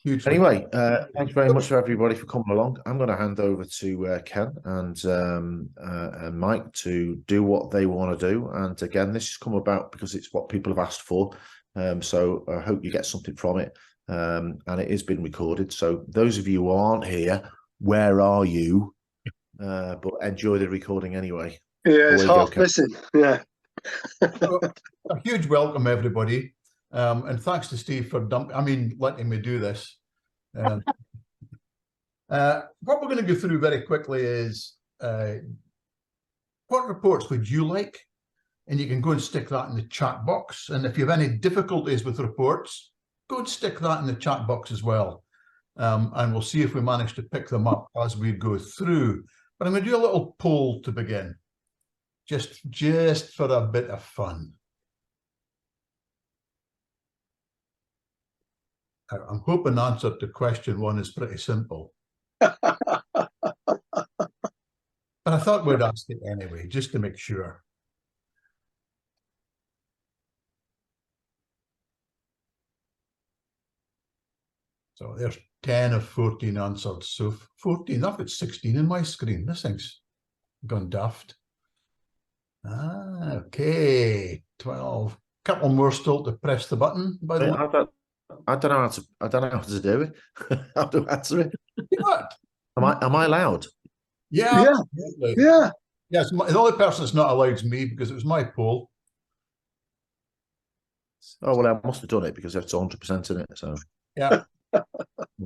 Hugely. Anyway, thanks very much for everybody for coming along. I'm going to hand over to Ken and Mike to do what they want to do. And again, this has come about because it's what people have asked for. So I hope you get something from it. And it has been recorded. So those of you who aren't here, where are you? But enjoy the recording anyway. Yeah, it's Away you go, half Ken. missing. Yeah. So, a huge welcome, everybody. And thanks to Steve for letting me do this. What we're going to go through very quickly is what reports would you like? And you can go and stick that in the chat box. And if you have any difficulties with reports, go and stick that in the chat box as well. And we'll see if we manage to pick them up as we go through. But I'm going to do a little poll to begin, just for a bit of fun. I'm hoping the answer to question one is pretty simple. But I thought we'd ask it anyway, just to make sure. So there's 10 of 14 answered. So 14, I've got 16 in my screen. This thing's gone daft. Okay, 12. Couple more still to press the button, by the way. I don't know how to do it. How to answer it. What? Am I allowed? Yeah, Yeah. absolutely. Yeah. Yes, the only person that's not allowed is me because it was my poll. Oh well, I must have done it because it's 100% in it. So Yeah. well,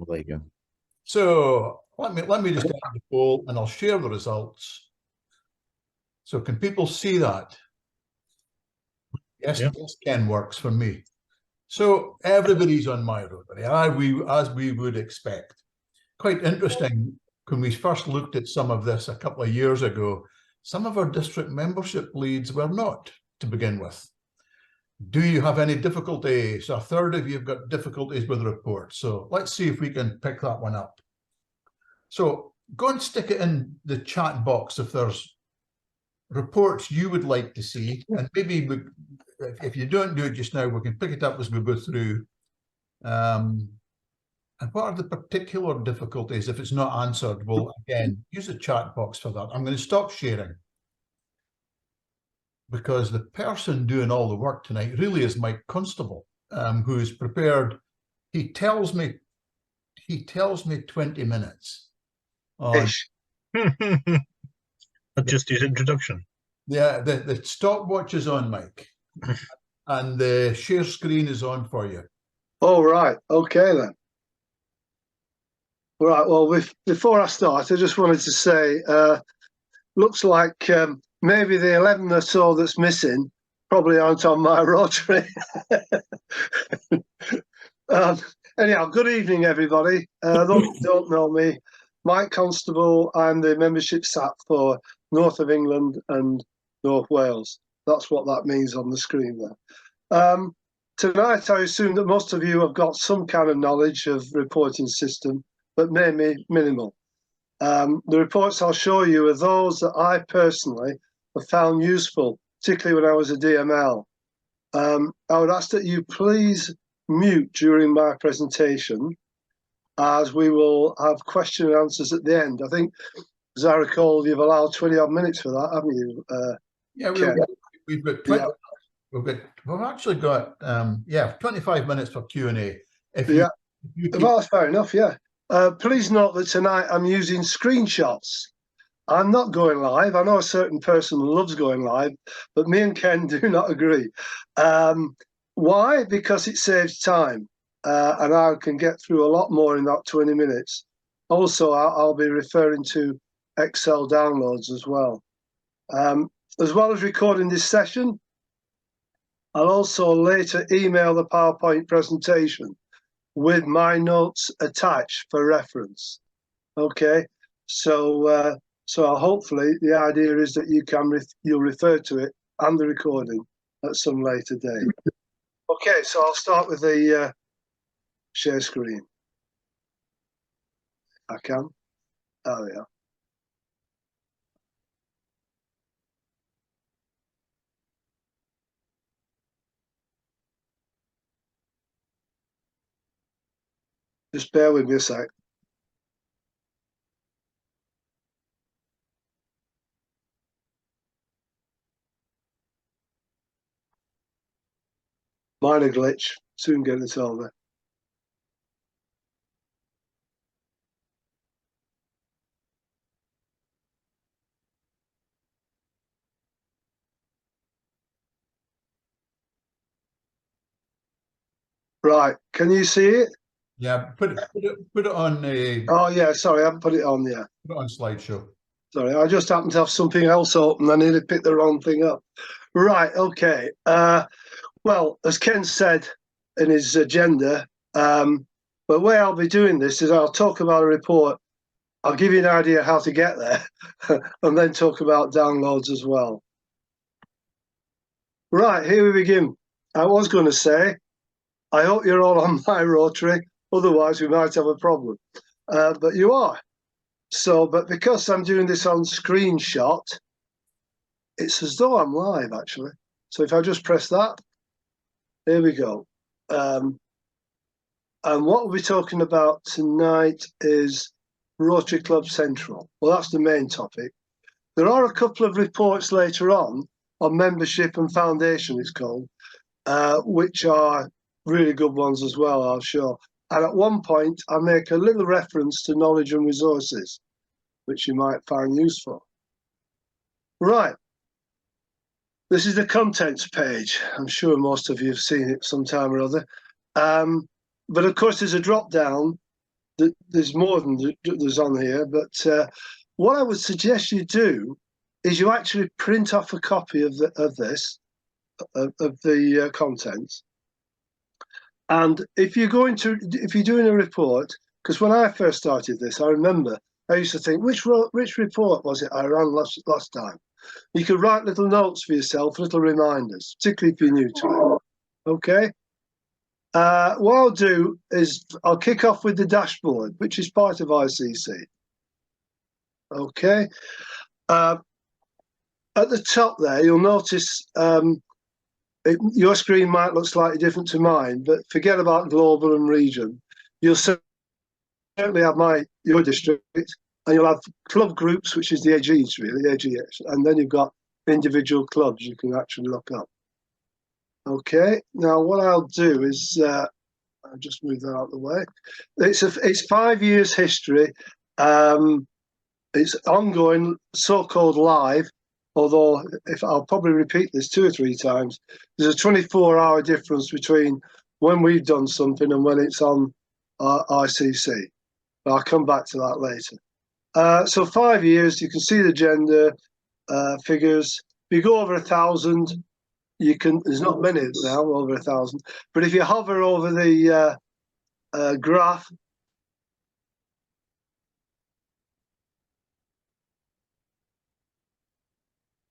there you go. So let me just add the poll and I'll share the results. So can people see that? Yes, Yeah. yes, Ken works for me. So everybody's on my Rotary, as we would expect. Quite interesting, when we first looked at some of this a couple of years ago, some of our district membership leads were not to begin with. Do you have any difficulties? A third of you have got difficulties with reports. So let's see if we can pick that one up. So go and stick it in the chat box if there's reports you would like to see. And maybe if you don't do it just now, we can pick it up as we go through. And what are the particular difficulties? If it's not answered, we'll again use the chat box for that. I'm going to stop sharing because the person doing all the work tonight really is Mike Constable, who is prepared. He tells me 20 minutes on Ish. Just his introduction. Yeah, the stopwatch is on, Mike, and the share screen is on for you. Oh, right. Okay, then. All right. Well, before I start, I just wanted to say, looks like maybe the 11 or so that's missing probably aren't on my Rotary. Anyhow, good evening, everybody. Don't know me. Mike Constable, I'm the membership SAP for North of England and North Wales. That's what that means on the screen there. Tonight, I assume that most of you have got some kind of knowledge of reporting system, but maybe minimal. The reports I'll show you are those that I personally have found useful, particularly when I was a DML. I would ask that you please mute during my presentation, as we will have question and answers at the end. I think, as I recall, you've allowed 20 odd minutes for that, haven't you? Yeah, we've got 20. Yeah. We've actually got 25 minutes for Q&A. Well, that's fair enough. Yeah. Please note that tonight I'm using screenshots. I'm not going live. I know a certain person loves going live, but me and Ken do not agree. Why? Because it saves time, and I can get through a lot more in that 20 minutes. Also, I'll be referring to Excel downloads as well. As well as recording this session, I'll also later email the PowerPoint presentation with my notes attached for reference. Okay, so hopefully the idea is that you'll refer to it and the recording at some later date. Okay, so I'll start with the share screen. I can. Oh yeah. Just bear with me a sec. Minor glitch. Soon get it over. Right, can you see it? Yeah, put it on Oh yeah, sorry, I haven't put it on yet. put it on slideshow. Sorry, I just happened to have something else open. I nearly picked the wrong thing up. Right, okay. Well, as Ken said in his agenda, the way I'll be doing this is I'll talk about a report. I'll give you an idea how to get there and then talk about downloads as well. Right, here we begin. I was going to say, I hope you're all on my Rotary, otherwise we might have a problem. But you are. So, but because I'm doing this on screenshot, it's as though I'm live actually. So if I just press that, there we go. And what we'll be talking about tonight is Rotary Club Central. Well, that's the main topic. There are a couple of reports later on membership and foundation, it's called, which are really good ones as well, I'll show. And at one point, I make a little reference to knowledge and resources, which you might find useful. Right. This is the contents page. I'm sure most of you have seen it sometime or other. But of course, there's a drop down. There's more than there's on here. But what I would suggest you do is you actually print off a copy of the contents. And if you're doing a report, because when I first started this, I remember I used to think, which report was it I ran last time? You could write little notes for yourself, little reminders, particularly if you're new to it. Okay. What I'll do is I'll kick off with the dashboard, which is part of ICC. Okay. At the top there, you'll notice your screen might look slightly different to mine, but forget about global and region. You'll certainly have your district, and you'll have club groups, which is the AGs really, AGS, and then you've got individual clubs you can actually look up. Okay, now what I'll do is I'll just move that out of the way. It's 5 years history. It's ongoing, so-called live, although if I'll probably repeat this 2 or 3 times. There's a 24-hour difference between when we've done something and when it's on ICC. But I'll come back to that later. So 5 years, you can see the gender figures. If you go over 1,000, you can. There's not many now over 1,000, but if you hover over the graph.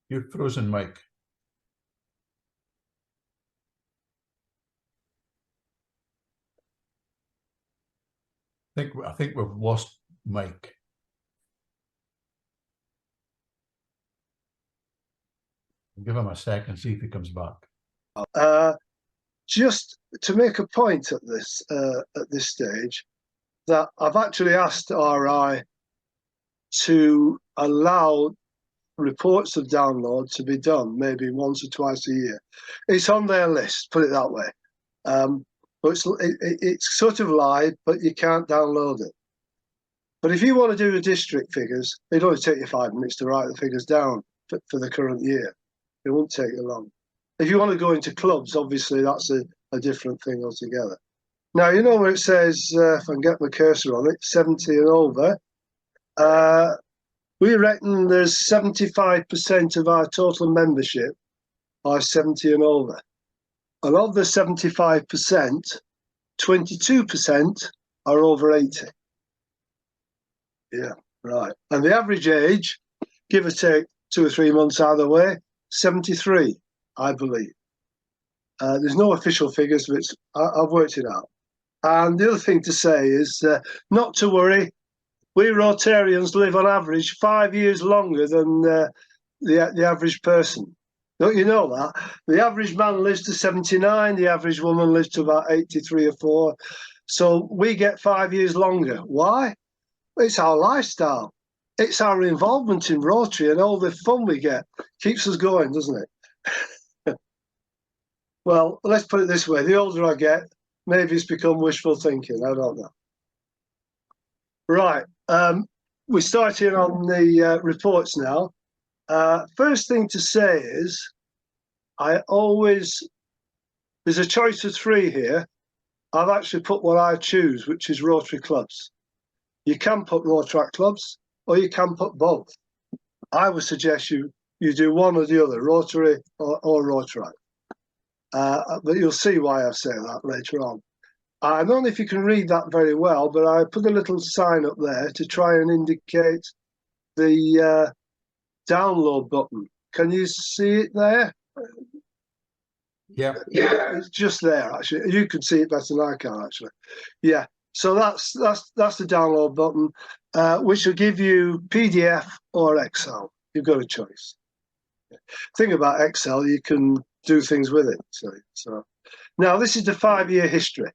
You're frozen, Mike. I think we've lost Mike. Give him a second, see if he comes back. Just to make a point at this stage, that I've actually asked RI to allow reports of download to be done maybe once or twice a year. It's on their list, put it that way. But it's sort of live, but you can't download it. But if you want to do the district figures, it'll only take you 5 minutes to write the figures down for the current year. It won't take you long. If you want to go into clubs, obviously that's a different thing altogether. Now, you know where it says, if I can get my cursor on it, 70 and over, we reckon there's 75% of our total membership are 70 and over. And of the 75%, 22% are over 80. Yeah, right. And the average age, give or take 2 or 3 months either way, 73, I believe. There's no official figures, but I've worked it out. And the other thing to say is not to worry. We Rotarians live on average 5 years longer than the average person. Don't you know that? The average man lives to 79, the average woman lives to about 83 or 4. So we get 5 years longer. Why? It's our lifestyle. It's our involvement in Rotary and all the fun we get. Keeps us going, doesn't it? Well, let's put it this way. The older I get, maybe it's become wishful thinking. I don't know. Right. We start here on the reports now. First thing to say is, there's a choice of 3 here. I've actually put what I choose, which is Rotary clubs. You can put Rotary clubs, or you can put both. I would suggest you do one or the other, Rotary or Rotary. But you'll see why I say that later on. I don't know if you can read that very well, but I put a little sign up there to try and indicate the download button. Can you see it there? Yeah. Yeah, it's just there actually. You can see it better than I can actually. Yeah. So that's the download button, which will give you PDF or Excel. You've got a choice. Thing about Excel, you can do things with it. So now this is the 5-year history,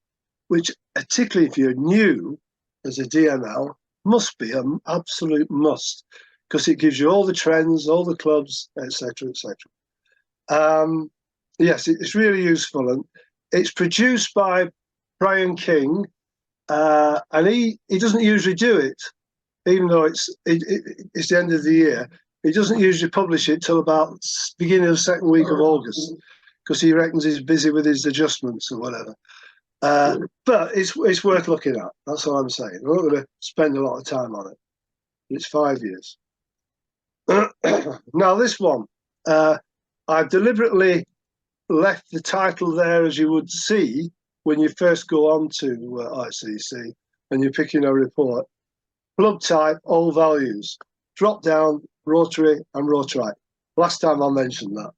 which particularly if you're new as a DML, must be an absolute must, because it gives you all the trends, all the clubs, etc., etc. Yes, it's really useful, and it's produced by Brian King, and he doesn't usually do it, even though it's the end of the year. He doesn't usually publish it till about beginning of the second week of August, because he reckons he's busy with his adjustments or whatever. But it's worth looking at. That's all I'm saying. I'm not going to spend a lot of time on it. It's 5 years. Now this one, I've deliberately left the title there, as you would see when you first go on to ICC and you're picking a report. Club type, all values. Drop down, Rotary and Rotary. Last time I mentioned that.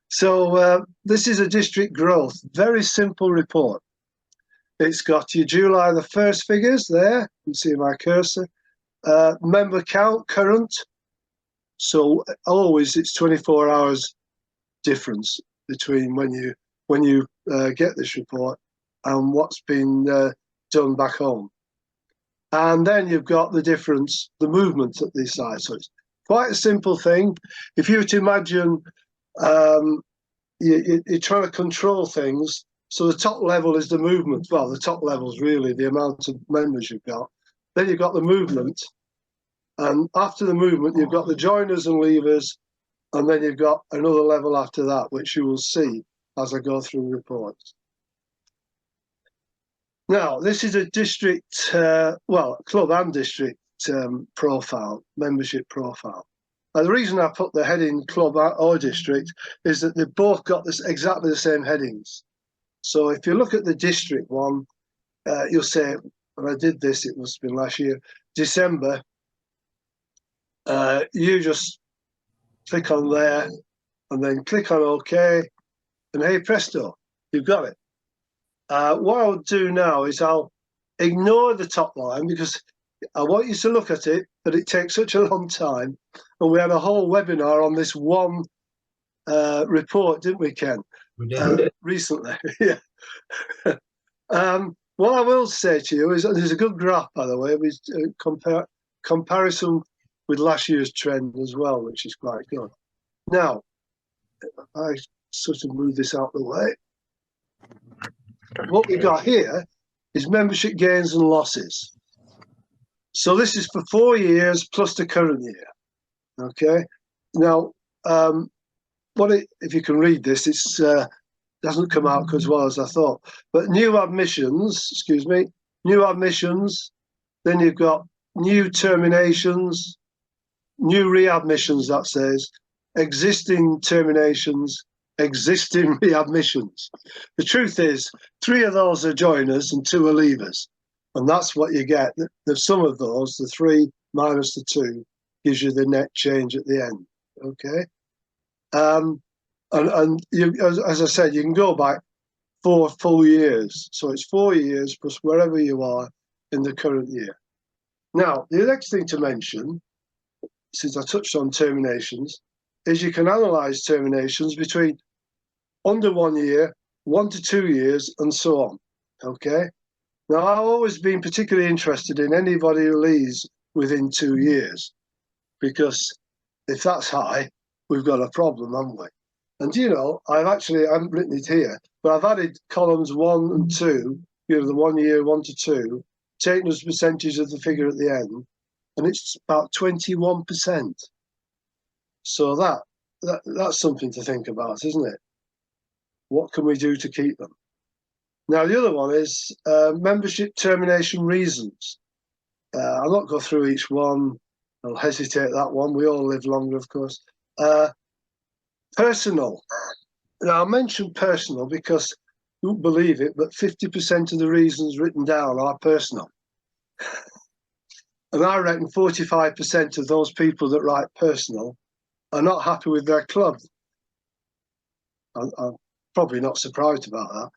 So this is a district growth. Very simple report. It's got your July the 1st figures there. You can see my cursor. Member count current. So always it's 24 hours difference between when you get this report and what's been done back home. And then you've got the difference, the movement at these sides. So it's quite a simple thing. If you were to imagine you're trying to control things, so the top level is the movement. Well, the top level is really the amount of members you've got. Then you've got the movement. And after the movement, you've got the joiners and leavers. And then you've got another level after that, which you will see as I go through reports. Now, this is a district, club and district profile, membership profile. And the reason I put the heading club or district is that they've both got exactly the same headings. So if you look at the district one, you'll say, when I did this, it must have been last year, December, you just click on there and then click on OK, and hey presto, you've got it. What I'll do now is I'll ignore the top line because I want you to look at it, but it takes such a long time. And we had a whole webinar on this one report, didn't we, Ken? We did. Recently, yeah. What I will say to you is there's a good graph, by the way, with comparison with last year's trend as well, which is quite good. Now, I sort of move this out of the way. What we got here is membership gains and losses. So this is for 4 years plus the current year. Okay. Now, if you can read this, it's doesn't come out as well as I thought. But new admissions, new admissions. Then you've got new terminations, new readmissions. That says existing terminations, existing readmissions. The truth is, 3 of those are joiners and 2 are leavers. And that's what you get. The sum of those, the 3 minus the 2, gives you the net change at the end. Okay. And you, as I said, you can go back 4 full years. So it's 4 years plus wherever you are in the current year. Now, the next thing to mention, since I touched on terminations, is you can analyze terminations between under 1 year, 1 to 2 years, and so on. Okay. Now, I've always been particularly interested in anybody who leaves within 2 years, because if that's high, we've got a problem, haven't we? And you know, I haven't written it here, but I've added columns 1 and 2, you know, the 1 year, 1 to 2, taking as a percentage of the figure at the end, and it's about 21%. So that's something to think about, isn't it? What can we do to keep them? Now, the other one is membership termination reasons. I'll not go through each one. I'll hesitate that one. We all live longer, of course. Personal. Now, I'll mention personal because you won't believe it, but 50% of the reasons written down are personal. And I reckon 45% of those people that write personal are not happy with their club. I'm probably not surprised about that.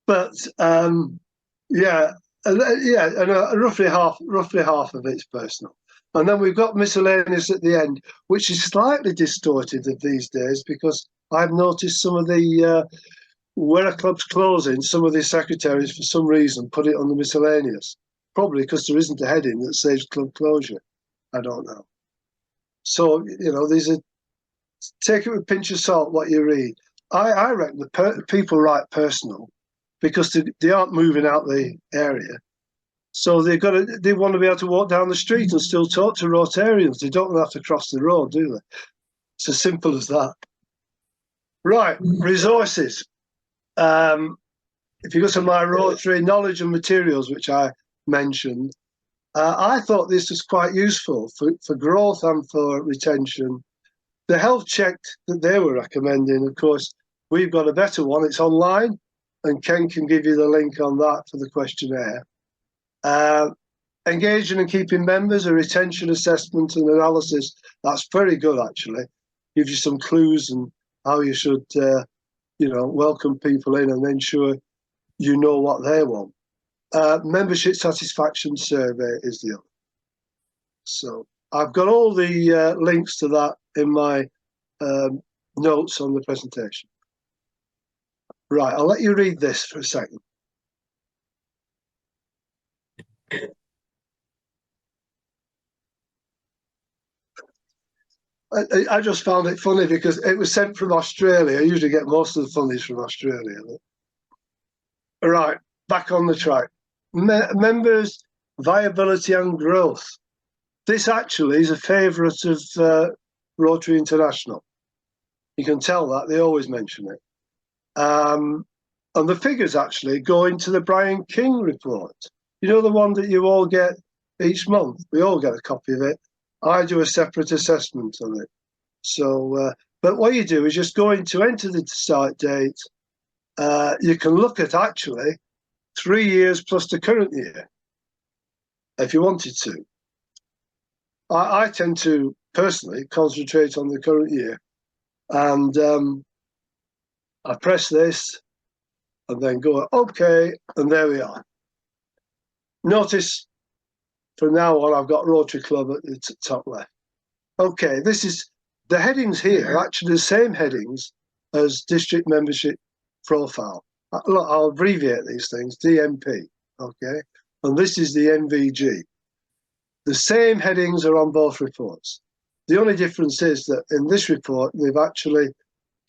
But yeah, and roughly half of it's personal. And then we've got miscellaneous at the end, which is slightly distorted of these days, because I've noticed some of the where a club's closing, some of the secretaries for some reason put it on the miscellaneous, probably because there isn't a heading that says club closure. I don't know. So you know, these are, take it with a pinch of salt what you read. I reckon the people write personal because they aren't moving out the area. So they want to be able to walk down the street and still talk to Rotarians. They don't have to cross the road, do they? It's as simple as that. Right, resources. If you go to my Rotary knowledge and materials, which I mentioned, I thought this was quite useful for growth and for retention. The health check that they were recommending, of course, we've got a better one. It's online, and Ken can give you the link on that for the questionnaire. Engaging and keeping members, a retention assessment and analysis. That's very good, actually. Gives you some clues and how you should, welcome people in and ensure you know what they want. Membership satisfaction survey is the other. So I've got all the links to that in my notes on the presentation. Right, I'll let you read this for a second. I just found it funny because it was sent from Australia. I usually get most of the funnies from Australia. All right, back on the track. Members, viability and growth. This actually is a favourite of Rotary International. You can tell that, they always mention it. And the figures actually go into the Brian King report. You know, the one that you all get each month? We all get a copy of it. I do a separate assessment on it. So, but what you do is just go in to enter the start date. You can look at actually 3 years plus the current year, if you wanted to. I tend to personally concentrate on the current year, and I press this and then go, okay, and there we are. Notice from now on, I've got Rotary Club at the top left. Okay, this is the headings here, actually the same headings as district membership profile. Look, I'll abbreviate these things, DMP, okay? And this is the MVG. The same headings are on both reports. The only difference is that in this report, they've actually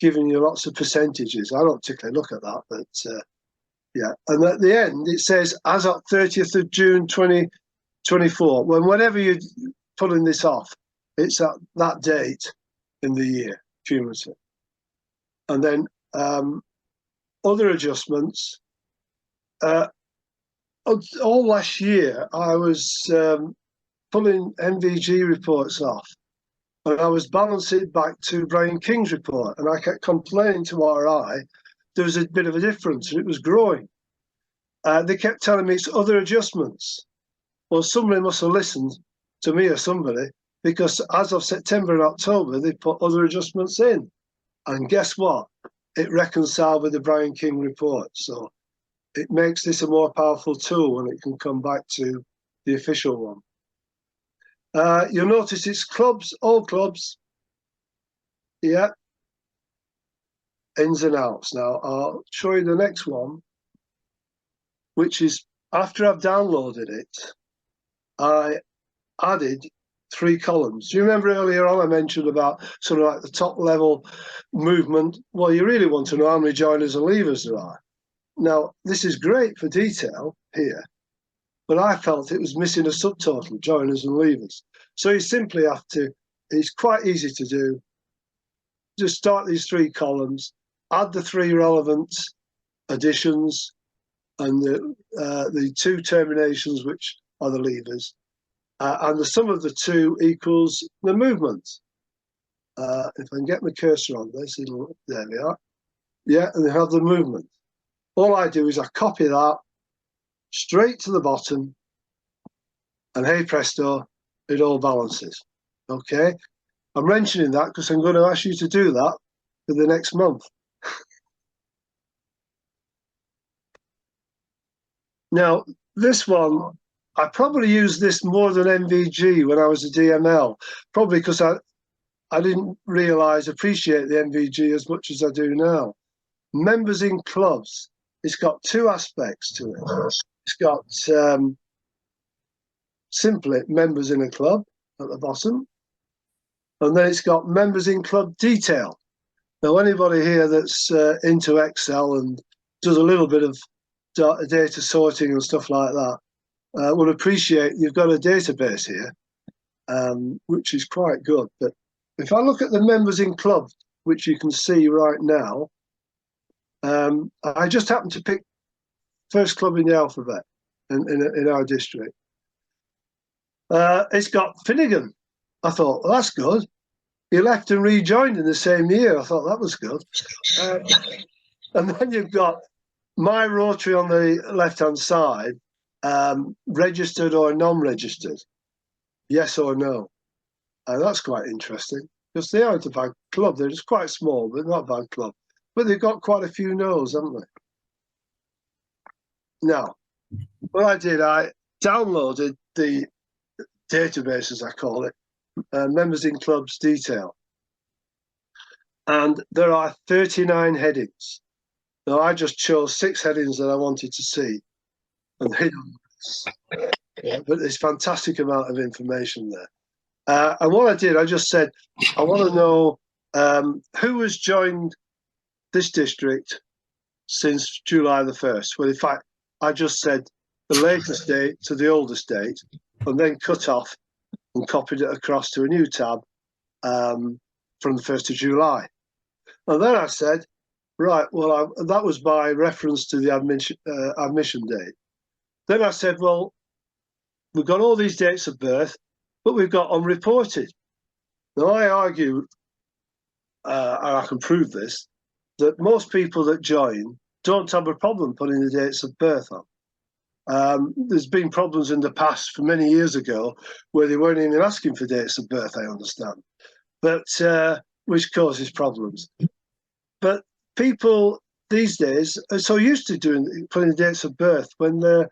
given you lots of percentages. I don't particularly look at that, but yeah. And at the end, it says, as at 30th of June 2024, whenever you're pulling this off, it's at that date in the year, cumulative. And then other adjustments. All last year, I was pulling MVG reports off, and I was balancing it back to Brian King's report, and I kept complaining to RI there was a bit of a difference, and it was growing. They kept telling me it's other adjustments. Well, somebody must have listened to me or somebody, because as of September and October, they put other adjustments in. And guess what? It reconciled with the Brian King report. So it makes this a more powerful tool when it can come back to the official one. You'll notice it's clubs, all clubs. Yeah. Ins and outs. Now, I'll show you the next one, which is after I've downloaded it, I added 3 columns. Do you remember earlier on I mentioned about sort of like the top level movement? Well, you really want to know how many joiners and leavers there are. Now, this is great for detail here, but I felt it was missing a subtotal, joiners and leavers. So you simply have to, it's quite easy to do. Just start these 3 columns, add the 3 relevant additions and the 2 terminations, which are the levers, and the sum of the 2 equals the movement. If I can get my cursor on this, there we are. Yeah, and they have the movement. All I do is I copy that straight to the bottom, and hey presto, it all balances. Okay, I'm mentioning that because I'm going to ask you to do that for the next month. Now, this one, I probably used this more than MVG when I was a DML, probably because I didn't appreciate the MVG as much as I do now. Members in clubs, it's got 2 aspects to it. It's got simply members in a club at the bottom, and then it's got members in club detail. Now, anybody here that's into Excel and does a little bit of data sorting and stuff like that will appreciate you've got a database here, which is quite good. But if I look at the members in club, which you can see right now, I just happened to pick first club in the alphabet in our district. It's got Finnegan. I thought, well, that's good. He left and rejoined in the same year. I thought that was good. And then you've got my Rotary on the left-hand side, registered or non-registered, yes or no. And that's quite interesting because they aren't a bad club. They're just quite small, but not a bad club. But they've got quite a few no's, haven't they? Now, what I did, I downloaded the database, as I call it, members in clubs detail. And there are 39 headings. Now, I just chose 6 headings that I wanted to see and hid them. Yeah, but there's a fantastic amount of information there. And what I did, I just said, I want to know who has joined this district since July the 1st. Well, in fact, I just said the latest date to the oldest date, and then cut off and copied it across to a new tab from the 1st of July. And then I said, right, well, that was by reference to the admission date. Then I said, well, we've got all these dates of birth, but we've got unreported. Now, I argue, and I can prove this, that most people that join don't have a problem putting the dates of birth on. There's been problems in the past for many years ago where they weren't even asking for dates of birth, I understand, but which causes problems. But people these days are so used to putting the dates of birth when they're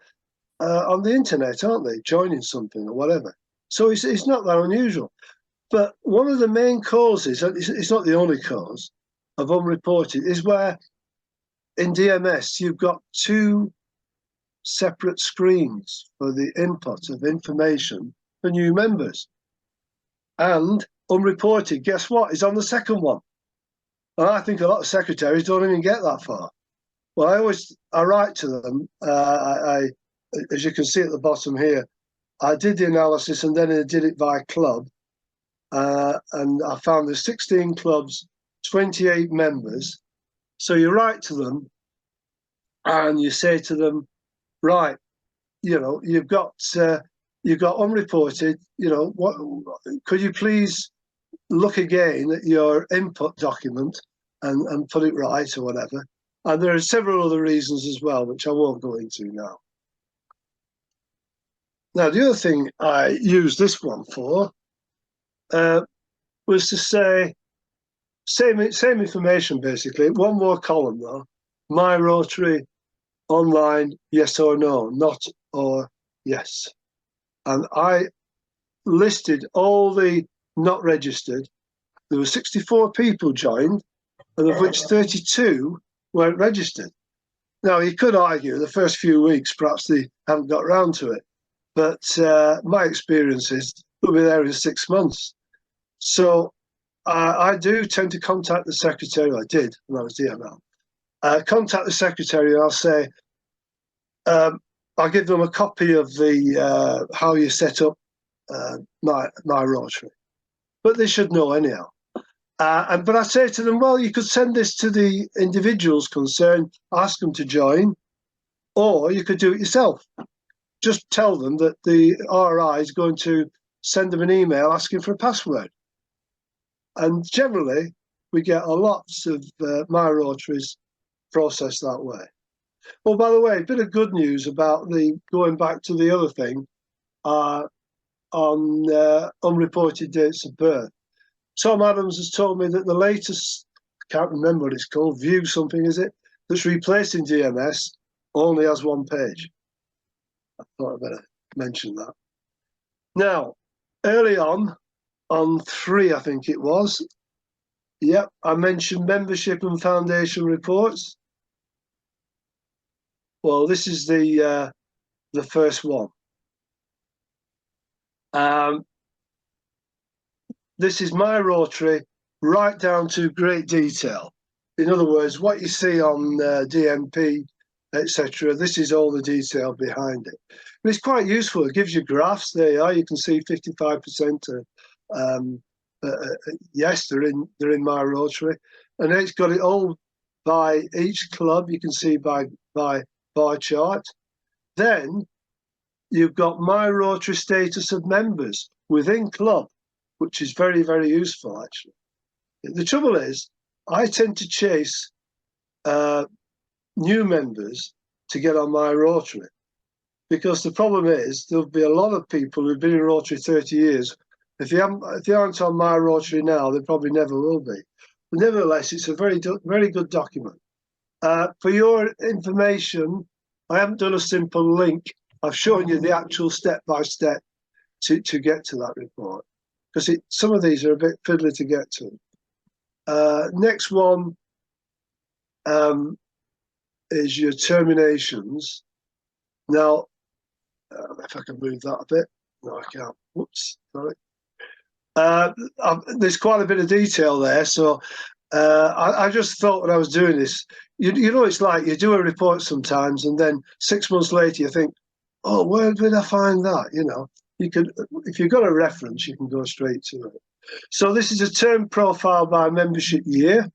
on the internet, aren't they? Joining something or whatever. So it's not that unusual. But one of the main causes, and it's not the only cause, of unreported is where in DMS you've got 2 separate screens for the input of information for new members. And unreported, guess what, is on the second one. And I think a lot of secretaries don't even get that far. Well, I write to them, as you can see at the bottom here, I did the analysis and then I did it by club. And I found there's 16 clubs, 28 members. So you write to them and you say to them, right, you know, you've got unreported, you know, what could you please look again at your input document and put it right or whatever. And there are several other reasons as well, which I won't go into now. Now, the other thing I used this one for was to say, same information basically, one more column though, my Rotary online, yes or no, not or yes. And I listed all the not registered. There were 64 people joined, and of which 32 weren't registered. Now, you could argue the first few weeks, perhaps they haven't got round to it. But my experience is we'll be there in 6 months. So I do tend to contact the secretary. I did when I was DML. Contact the secretary and I'll say, I'll give them a copy of the how you set up my Rotary. But they should know anyhow. But I say to them, well, you could send this to the individuals concerned, ask them to join, or you could do it yourself. Just tell them that the RI is going to send them an email asking for a password. And generally, we get a lot of my Rotaries processed that way. Well, by the way, a bit of good news about the going back to the other thing on unreported dates of birth. Tom Adams has told me that the latest, I can't remember what it's called, View something, is it? That's replacing DMS only has 1 page. I thought I'd better mention that. Now, early on 3, I think it was, yep, I mentioned membership and foundation reports. Well, this is the first one. This is my Rotary right down to great detail. In other words, what you see on DMP, etc., this is all the detail behind it. But it's quite useful. It gives you graphs. There you are. You can see 55% yes, they're in my Rotary, and it's got it all by each club. You can see by bar chart. Then you've got my Rotary status of members within club, which is very, very useful, actually. The trouble is, I tend to chase new members to get on my Rotary, because the problem is there'll be a lot of people who've been in Rotary 30 years. If they aren't on my Rotary now, they probably never will be. But nevertheless, it's a very good document. For your information, I haven't done a simple link. I've shown you the actual step-by-step to get to that report, because some of these are a bit fiddly to get to. Next one is your terminations. Now, if I can move that a bit. No, I can't. Whoops, sorry. There's quite a bit of detail there, so I just thought when I was doing this, you know, it's like you do a report sometimes, and then 6 months later you think, oh, where did I find that? You know, you could, if you've got a reference, you can go straight to it. So this is a term profile by membership year.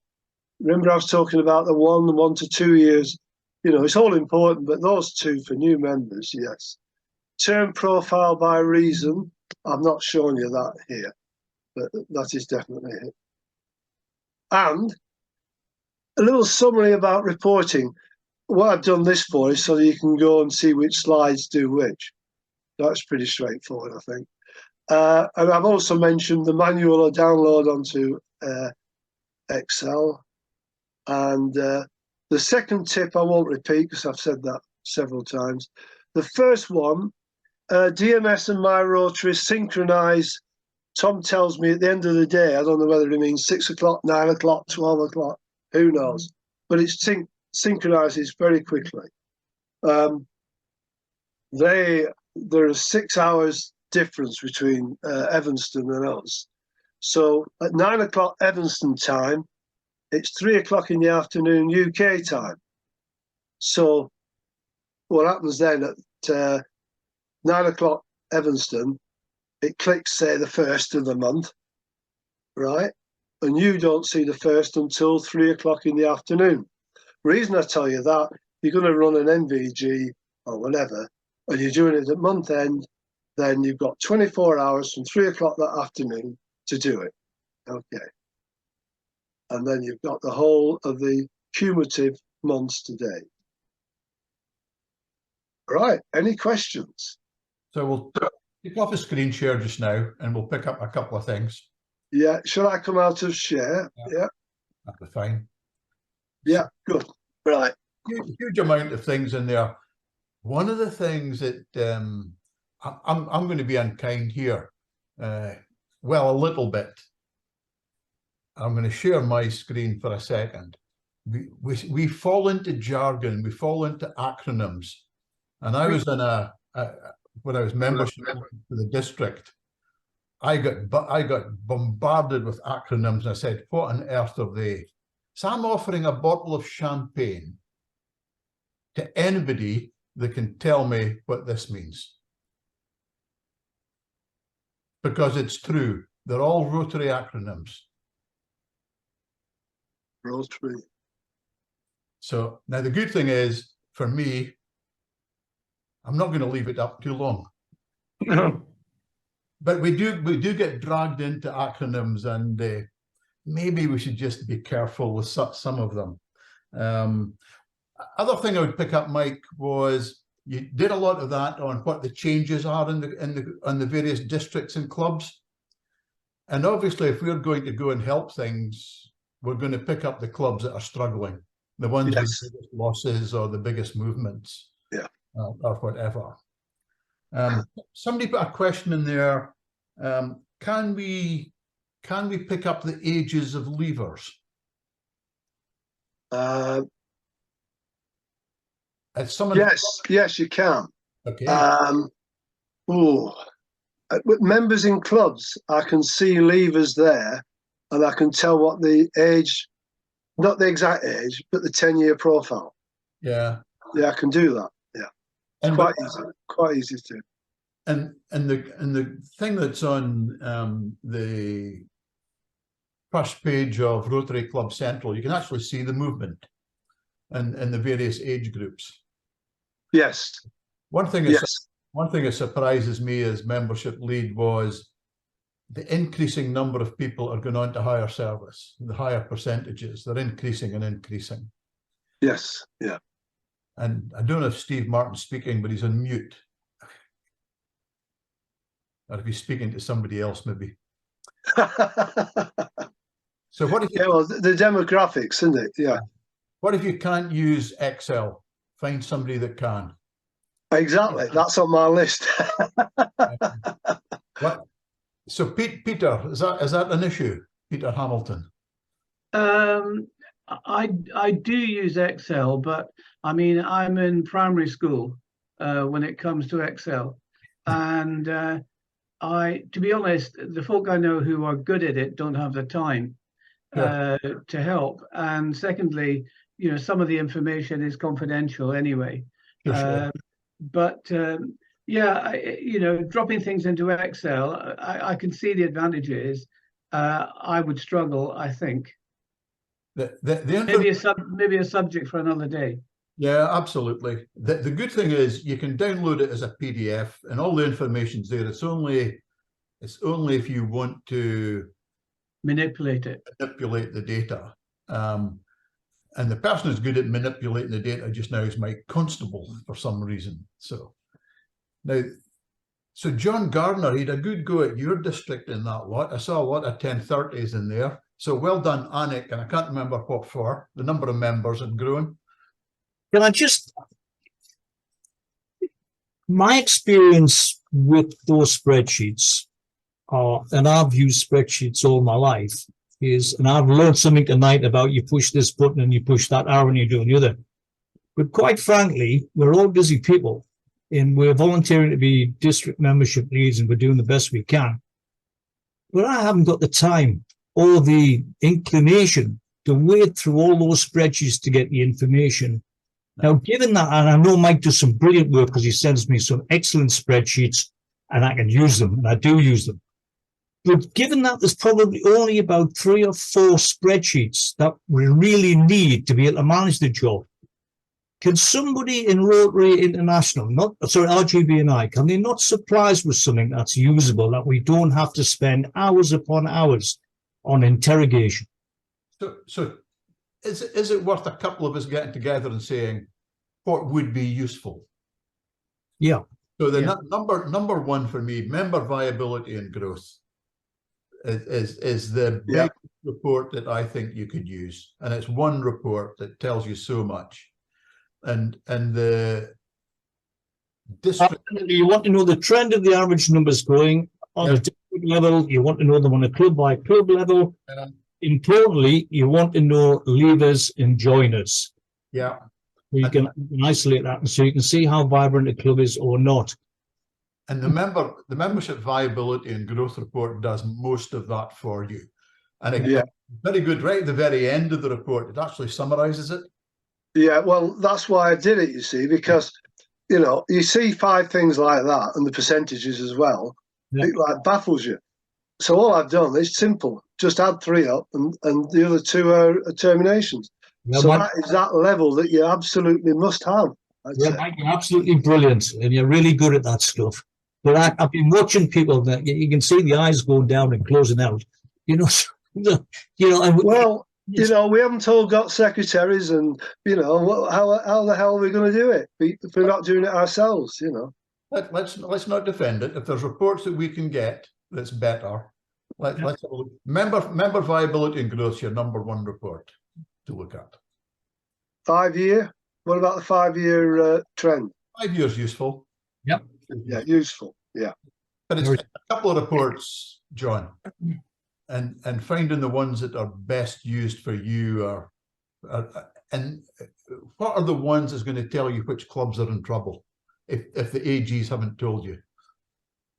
Remember, I was talking about the 1 to 2 years. You know, it's all important, but those 2 for new members, yes. Term profile by reason. I'm not showing you that here, but that is definitely it. And a little summary about reporting. What I've done this for is so that you can go and see which slides do which. That's pretty straightforward, I think. And I've also mentioned the manual or download onto Excel. And the second tip I won't repeat because I've said that several times. The first one, DMS and my Rotary synchronize. Tom tells me at the end of the day, I don't know whether it means 6 o'clock, 9 o'clock, 12 o'clock, who knows? But it synchronizes very quickly. There are 6 hours difference between Evanston and us. So at 9 o'clock Evanston time, it's 3 o'clock in the afternoon UK time. So what happens then at 9 o'clock Evanston, it clicks, say, the 1st of the month, right? And you don't see the 1st until 3 o'clock in the afternoon. The reason I tell you that, you're going to run an MVG or whatever, and you're doing it at month end, then you've got 24 hours from 3 o'clock that afternoon to do it. Okay. And then you've got the whole of the cumulative months to date. Right, any questions? So we'll take off a screen share just now and we'll pick up a couple of things. Yeah, shall I come out of share? Yeah. That'll be fine. Yeah, good. Right. Huge amount of things in there. One of the things that I'm going to be unkind here. Well, a little bit. I'm going to share my screen for a second. we fall into jargon, we fall into acronyms. And I was in when I was membership for the district, I got bombarded with acronyms, and I said, what on earth are they? So I'm offering a bottle of champagne to anybody that can tell me what this means. Because it's true. They're all Rotary acronyms. Rotary. So now the good thing is, for me, I'm not going to leave it up too long. But we do get dragged into acronyms, and maybe we should just be careful with some of them. Other thing I would pick up, Mike, was you did a lot of that on what the changes are in the various districts and clubs. And obviously, if we're going to go and help things, we're going to pick up the clubs that are struggling, the ones with the biggest losses or the biggest movements, or whatever. Somebody put a question in there. Can we pick up the ages of leavers? Yes, you can. Okay. With members in clubs, I can see leavers there, and I can tell what the age, not the exact age, but the 10-year profile. Yeah. Yeah, I can do that. Yeah, it's quite easy to do. And the thing that's on the first page of Rotary Club Central, you can actually see the movement and the various age groups. Yes. One thing that surprises me as membership lead was the increasing number of people are going on to higher service, the higher percentages. They're increasing and increasing. Yes, yeah. And I don't know if Steve Martin's speaking, but he's on mute. Or if he's speaking to somebody else, maybe. So what if you... Yeah, well, the demographics, isn't it? Yeah. What if you can't use Excel? Find somebody that can. Exactly. That's on my list. What? So Peter, is that an issue? Peter Hamilton. I do use Excel, but I mean, I'm in primary school when it comes to Excel, and to be honest, the folk I know who are good at it don't have the time to help. And secondly, you know, some of the information is confidential anyway. Sure. Yeah, you know, dropping things into Excel, I can see the advantages. I would struggle, I think. Maybe a subject for another day. Yeah, absolutely. The good thing is you can download it as a PDF, and all the information's there. It's only if you want to manipulate the data. And the person who's good at manipulating the data just now is Mike Constable for some reason. So now, John Gardner, he had a good go at your district in that lot. I saw a lot of 1030s in there. So well done, Anik, and I can't remember what for. The number of members had grown. Can I just... My experience with those spreadsheets and I've used spreadsheets all my life, and I've learned something tonight about you push this button and you push that arrow and you do the other. But quite frankly, we're all busy people, and we're volunteering to be district membership leads, and we're doing the best we can. But I haven't got the time or the inclination to wade through all those spreadsheets to get the information. Now, given that, and I know Mike does some brilliant work because he sends me some excellent spreadsheets, and I can use them, and I do use them. But given that there's probably only about 3 or 4 spreadsheets that we really need to be able to manage the job, can somebody in Rotary International, RGB&I, can they not supply us with something that's usable, that we don't have to spend hours upon hours on interrogation? So is it worth a couple of us getting together and saying what would be useful? Yeah. So the number one for me, member viability and growth, is the big report that I think you could use, and it's one report that tells you so much. And the district, you want to know the trend of the average numbers going on a district level. You want to know them on a club by club level. importantly, you want to know leavers and joiners. Yeah. You can isolate that so you can see how vibrant a club is or not. And the membership viability and growth report does most of that for you. And it, very good, right at the very end of the report, it actually summarizes it. Yeah, well, that's why I did it, you see, because, you know, you see 5 things like that and the percentages as well, it like baffles you. So all I've done is simple, just add 3 up and the other 2 are terminations. Yeah, so that is that level that you absolutely must have. You're absolutely brilliant, and you're really good at that stuff. But I've been watching people that you can see the eyes going down and closing out. You know, And well, you know, we haven't all got secretaries, and you know, how the hell are we going to do it if we're not doing it ourselves? You know, let's not defend it. If there's reports that we can get that's better, let's have a look. Member viability and growth, your #1 report to look at. 5-year. What about the 5-year trend? 5 years useful. Yep. Yeah, useful. Yeah. But it's a couple of reports, John, and finding the ones that are best used for you and what are the ones that's going to tell you which clubs are in trouble if the AGs haven't told you.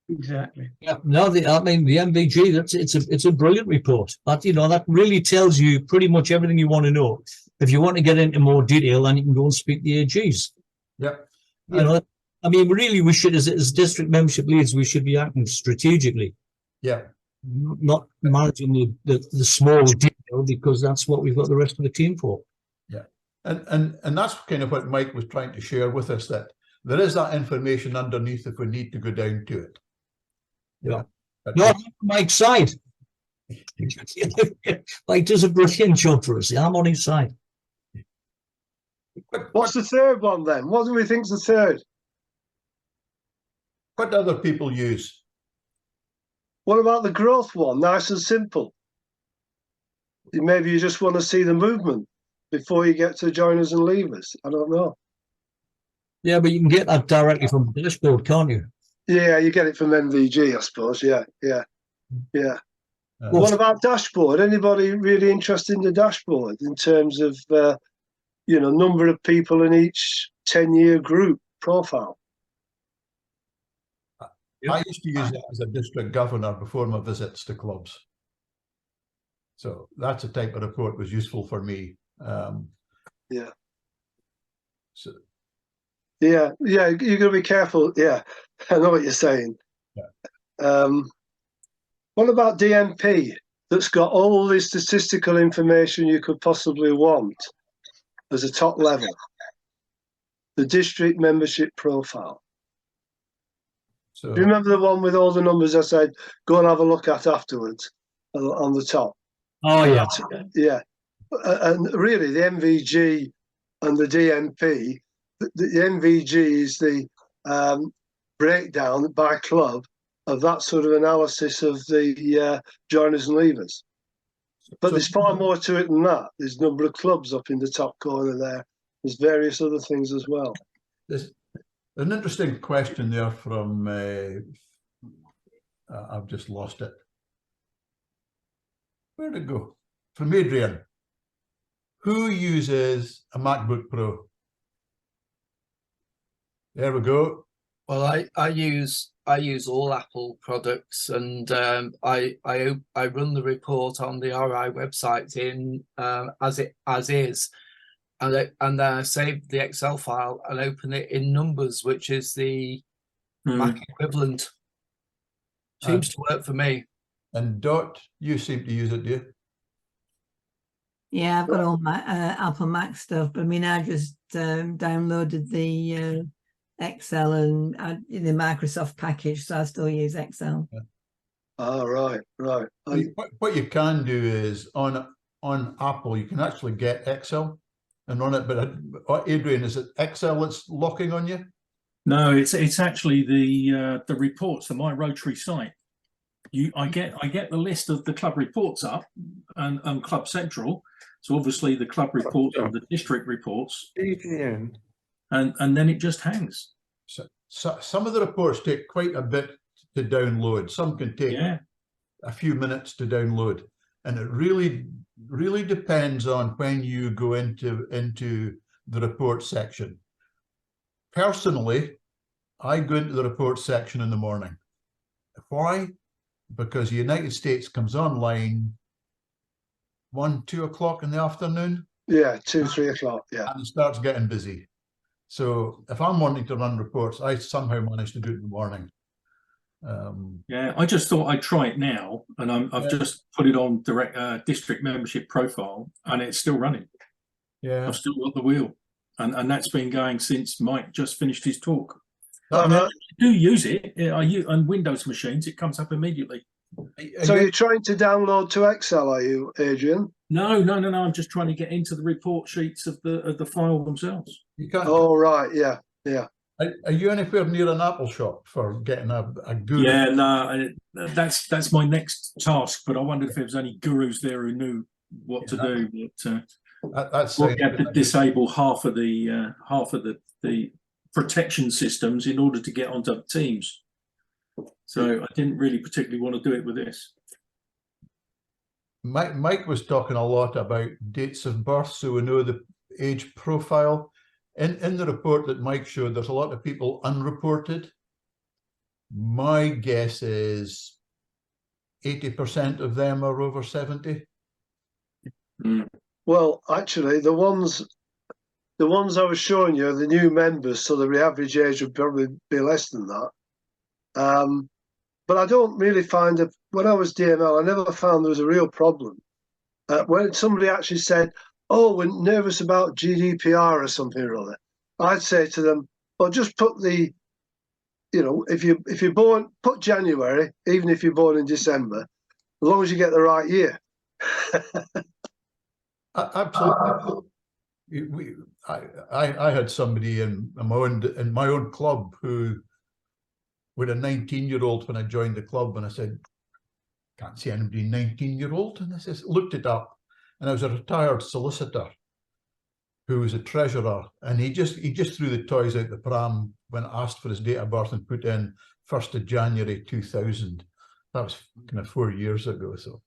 Exactly. Yeah, no, I mean the MVG. It's a brilliant report. That that really tells you pretty much everything you want to know. If you want to get into more detail, then you can go and speak to the AGs. Yep. You know, I mean, really, we should, as district membership leads, we should be acting strategically. Yeah. Not managing the small detail, because that's what we've got the rest of the team for. Yeah, and that's kind of what Mike was trying to share with us, that there is that information underneath if we need to go down to it. Yeah. No, I'm on Mike's side. Mike does a brilliant job for us. I'm on his side. What's the third one then? What do we think's the third? What do other people use? What about the growth one? Nice and simple. Maybe you just want to see the movement before you get to joiners and leavers. I don't know. Yeah, but you can get that directly from the dashboard, can't you? Yeah, you get it from MVG, I suppose. Yeah. What about dashboard? Anybody really interested in the dashboard in terms of, number of people in each 10-year group profile? I used to use it as a district governor before my visits to clubs. So that's a type of report was useful for me. Yeah. So. Yeah, you're going to be careful. Yeah, I know what you're saying. Yeah. What about DMP? That's got all the statistical information you could possibly want as a top level. The district membership profile. So, do you remember the one with all the numbers I said, go and have a look at afterwards on the top? Oh, yeah. Yeah. And really, the MVG and the DMP, the MVG is the breakdown by club of that sort of analysis of the joiners and leavers. But there's far more to it than that. There's a number of clubs up in the top corner there. There's various other things as well. there's an interesting question there from, I've just lost it. Where'd it go? From Adrian. Who uses a MacBook Pro? There we go. Well, I use all Apple products, and I run the report on the RI website in as is, and then I save the Excel file and open it in Numbers, which is the Mac equivalent. Seems to work for me. And Dot, you seem to use it, do you? Yeah, I've got all my Apple Mac stuff, but I mean, I just downloaded the Excel and in the Microsoft package, so I still use Excel. Yeah. Oh, right. What you can do is on Apple, you can actually get Excel and run it. But Adrian, is it Excel that's locking on you? No, it's actually the reports, my Rotary site. I get the list of the club reports up and Club Central. So obviously the club reports are the district reports. And then it just hangs. So some of the reports take quite a bit to download. Some can take a few minutes to download. and it really depends on when you go into the report section. Personally, I go into the report section in the morning. Why? Because the United States comes online 1, 2 o'clock in the afternoon. Yeah, 2, 3 o'clock. Yeah. And it starts getting busy. So if I'm wanting to run reports, I somehow manage to do it in the morning. Yeah, I just thought I'd try it now, and I've just put it on direct district membership profile, and it's still running. Yeah, I've still got the wheel, and that's been going since Mike just finished his talk. I do use it. I use on Windows machines. It comes up immediately. So you're trying to download to Excel, are you, Adrian? No. I'm just trying to get into the report sheets of the file themselves. You can't. Oh, right. Yeah. Yeah. Are you anywhere near an Apple shop for getting a guru? Yeah, no, that's my next task. But I wondered if there was any gurus there who knew what to do. But That's we have to disable half of the protection systems in order to get onto Teams. So I didn't really particularly want to do it with this. Mike was talking a lot about dates of birth, so we know the age profile. In the report that Mike showed, there's a lot of people unreported. My guess is 80% of them are over 70. Well, actually, the ones I was showing you are the new members, so the average age would probably be less than that. But I don't really find it. When I was DML, I never found there was a real problem. When somebody actually said, "Oh, we're nervous about GDPR or something or other," I'd say to them, "Well, just put the, if you're born, put January, even if you're born in December, as long as you get the right year." Absolutely. I had somebody in my own club who, with a 19-year-old when I joined the club, and I said, "Can't see anybody 19-year-old," and I says, looked it up, and I was a retired solicitor who was a treasurer, and he just threw the toys out the pram when asked for his date of birth and put in 1st of January 2000. That was kind of 4 years ago. So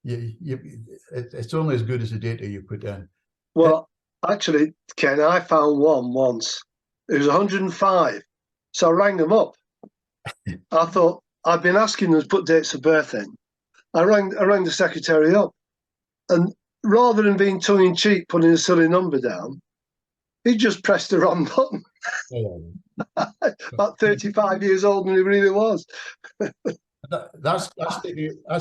it's only as good as the data you put in. Well, actually, Ken, I found one once. It was 105. So I rang them up. I thought, I'd been asking them to put dates of birth in. I rang the secretary up, and rather than being tongue-in-cheek putting a silly number down, he just pressed the wrong button. About 35 years old, and he really was. That's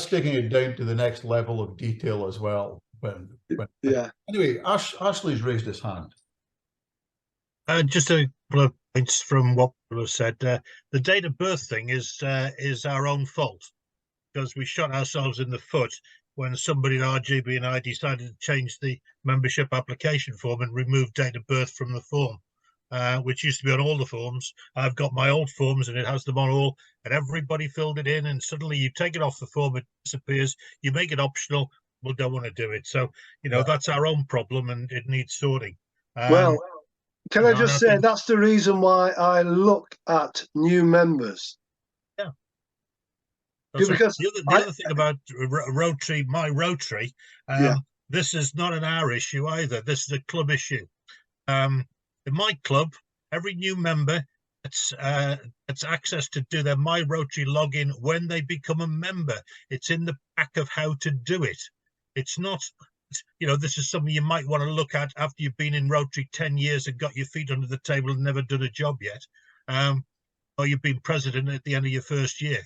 taking it down to the next level of detail as well. Yeah. Anyway, Ashley's raised his hand. Just a couple of points from what was said. The date of birth thing is our own fault, because we shot ourselves in the foot when somebody in our GB&I decided to change the membership application form and remove date of birth from the form, which used to be on all the forms. I've got my old forms and it has them on all, and everybody filled it in, and suddenly you take it off the form, it disappears. You make it optional. We don't want to do it. So, that's our own problem, and it needs sorting. Well, can I just say that's the reason why I look at new members. Yeah. Because the other thing about Rotary, my Rotary, this is not an our issue either. This is a club issue. In my club, every new member gets access to do their My Rotary login when they become a member. It's in the back of how to do it. It's not, this is something you might want to look at after you've been in Rotary 10 years and got your feet under the table and never done a job yet. Or you've been president at the end of your first year.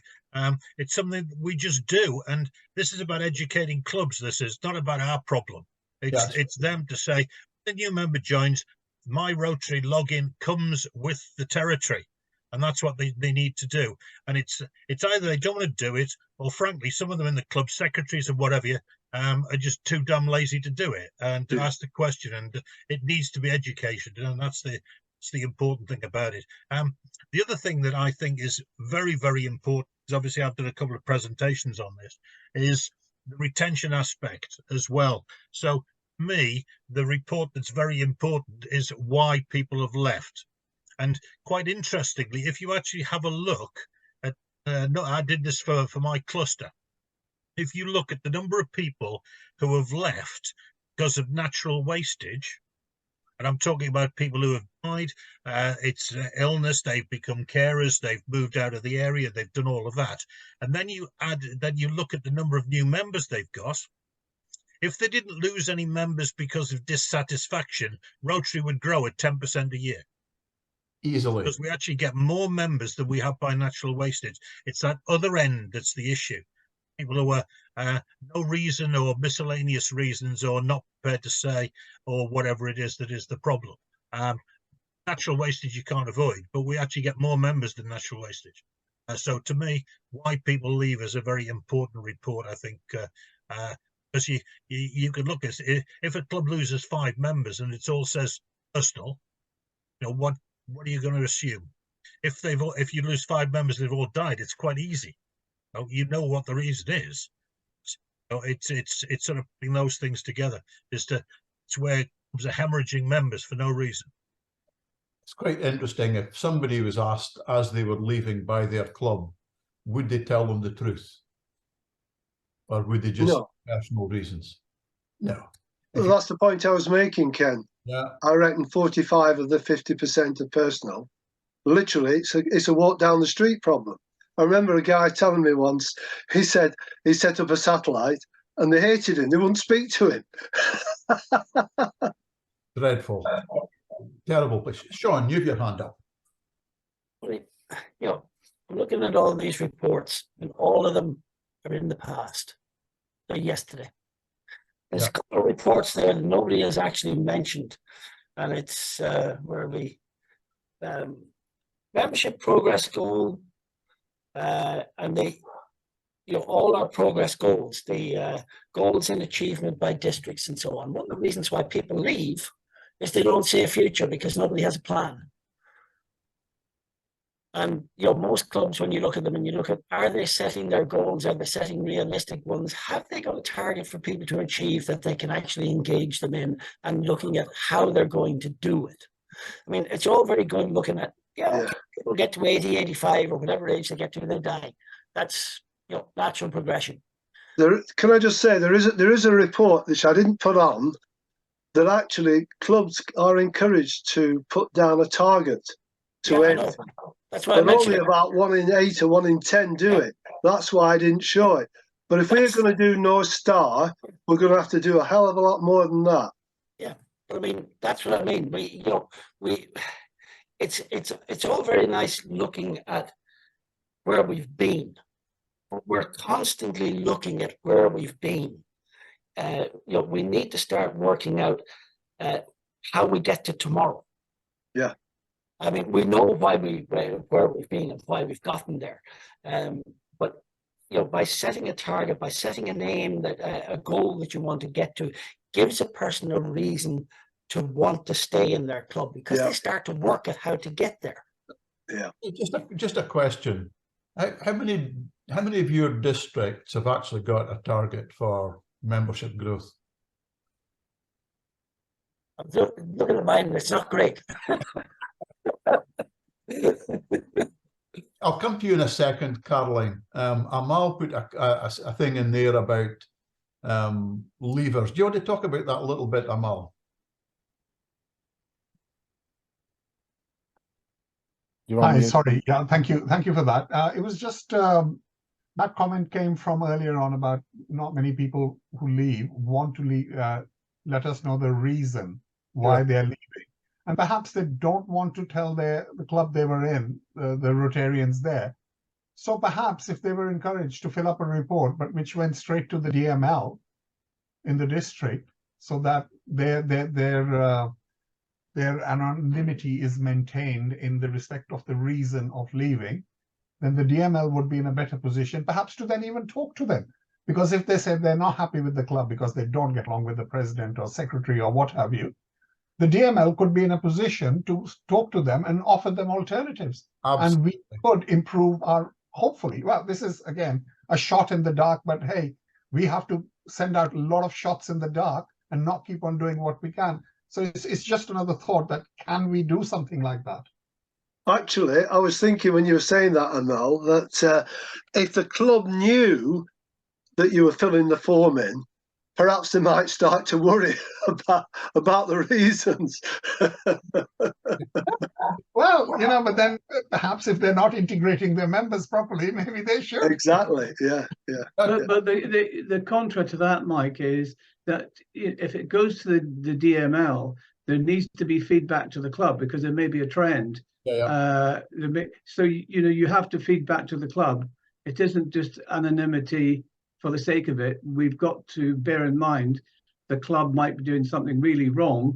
It's something that we just do. And this is about educating clubs. This is not about our problem. It's them to say, the new member joins, My Rotary login comes with the territory. And that's what they need to do. And it's either they don't want to do it, or frankly, some of them in the club, secretaries and whatever, are just too damn lazy to do it and to ask the question. And it needs to be education, and that's the important thing about it. The other thing that I think is very, very important, is obviously I've done a couple of presentations on this, is the retention aspect as well. So me, the report that's very important is why people have left. And quite interestingly, if you actually have a look at, I did this for my cluster. if you look at the number of people who have left because of natural wastage, and I'm talking about people who have died, it's illness, they've become carers, they've moved out of the area, they've done all of that. And then you look at the number of new members they've got. If they didn't lose any members because of dissatisfaction, Rotary would grow at 10% a year. Easily. Because we actually get more members than we have by natural wastage. It's that other end that's the issue. People who are no reason or miscellaneous reasons or not prepared to say or whatever it is that is the problem. Natural wastage you can't avoid, but we actually get more members than natural wastage. So to me, why people leave is a very important report, I think, because you could look at it, if a club loses 5 members and it all says personal, you know, what are you going to assume? If you lose 5 members, they've all died, it's quite easy. You know what the reason is. So it's sort of putting those things together. It's where clubs are hemorrhaging members for no reason. It's quite interesting. If somebody was asked as they were leaving by their club, would they tell them the truth? Or would they just personal reasons? No. Well, that's the point I was making, Ken. Yeah. I reckon 45 of the 50% are personal. Literally, it's a walk down the street problem. I remember a guy telling me once, he said he set up a satellite and they hated him. They wouldn't speak to him. Dreadful. Terrible. Sean, you have your hand up. You know, I'm looking at all these reports and all of them are in the past. They're yesterday. There's a couple of reports there that nobody has actually mentioned. And it's where we membership progress goal, and they, you know, all our progress goals, the goals in achievement by districts and so on. One of the reasons why people leave is they don't see a future because nobody has a plan. And, you know, most clubs, when you look at them and you look at, are they setting their goals? Are they setting realistic ones? Have they got a target for people to achieve that they can actually engage them in, and looking at how they're going to do it? I mean, it's all very good looking at, people get to 80, 85 or whatever age they get to, they die. That's, you know, natural progression. Can I just say, there is a report which I didn't put on, that actually clubs are encouraged to put down a target to aim. That's why but only about 1 in 8 or 1 in 10 do it. That's why I didn't show it. But if we're going to do North Star, we're going to have to do a hell of a lot more than that. Yeah, I mean, that's what I mean. It's all very nice looking at where we've been. But we're constantly looking at where we've been. We need to start working out how we get to tomorrow. Yeah. I mean, we know where we've been and why we've gotten there. But, you know, by setting a target, by setting an aim, a goal that you want to get to, gives a person a reason to want to stay in their club, because they start to work at how to get there. Yeah. Just a question. How many of your districts have actually got a target for membership growth? I'm looking at mine, it's not great. I'll come to you in a second, Caroline. Amal put a thing in there about leavers. Do you want to talk about that a little bit, Amal? Hi, sorry. Yeah, thank you for that. It was just that comment came from earlier on about not many people who leave want to leave. Let us know the reason why they're leaving. And perhaps they don't want to tell the club they were in, the Rotarians there. So perhaps if they were encouraged to fill up a report, but which went straight to the DML in the district, so that their anonymity is maintained in the respect of the reason of leaving, then the DML would be in a better position, perhaps to then even talk to them. Because if they say they're not happy with the club because they don't get along with the president or secretary or what have you, the DML could be in a position to talk to them and offer them alternatives. Absolutely. And we could improve hopefully, well, this is, again, a shot in the dark, but hey, we have to send out a lot of shots in the dark and not keep on doing what we can. So it's just another thought that, can we do something like that? Actually, I was thinking when you were saying that, Amal, that if the club knew that you were filling the form in, perhaps they might start to worry about the reasons. Well, you know, but then perhaps if they're not integrating their members properly, maybe they should. Exactly. Yeah. Yeah. But the contra to that, Mike, is that if it goes to the DML, there needs to be feedback to the club, because there may be a trend. So you have to feed back to the club. It isn't just anonymity for the sake of it. We've got to bear in mind the club might be doing something really wrong,